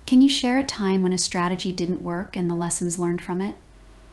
Can you share a time when a strategy didn't work and the lessons learned from it?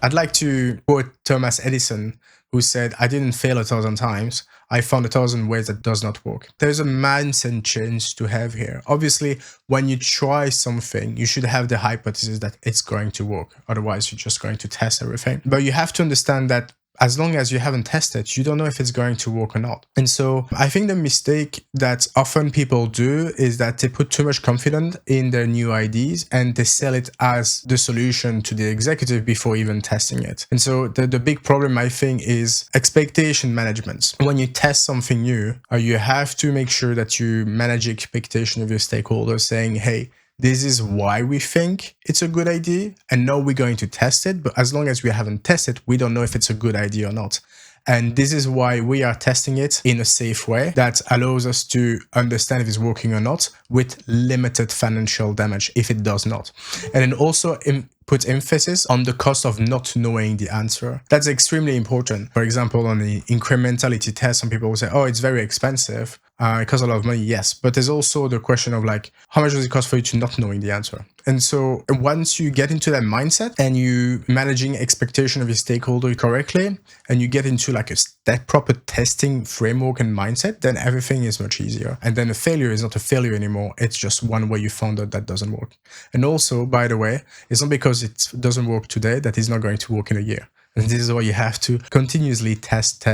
I'd like to quote Thomas Edison, who said, "I didn't fail 1,000 times. I found 1,000 ways that does not work." There's a mindset change to have here. Obviously, when you try something, you should have the hypothesis that it's going to work. Otherwise, you're just going to test everything. But you have to understand that as long as you haven't tested, you don't know if it's going to work or not. And so I think the mistake that often people do is that they put too much confidence in their new ideas and they sell it as the solution to the executive before even testing it. And so the big problem, I think, is expectation management. When you test something new, you have to make sure that you manage expectation of your stakeholders, saying, hey, this is why we think it's a good idea, and now we're going to test it. But as long as we haven't tested, we don't know if it's a good idea or not. And this is why we are testing it in a safe way that allows us to understand if it's working or not with limited financial damage if it does not. And then also put emphasis on the cost of not knowing the answer. That's extremely important. For example, on the incrementality test, some people will say, oh, it's very expensive. It costs a lot of money, yes. But there's also the question of like, how much does it cost for you to not knowing the answer? And so once you get into that mindset and you managing expectation of your stakeholder correctly, and you get into like that proper testing framework and mindset, then everything is much easier. And then a failure is not a failure anymore. It's just one way you found out that doesn't work. And also, by the way, it's not because it doesn't work today that it's not going to work in a year. And this is why you have to continuously test,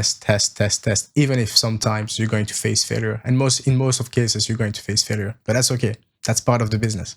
even if sometimes you're going to face failure. And in most of cases, you're going to face failure. But that's okay. That's part of the business.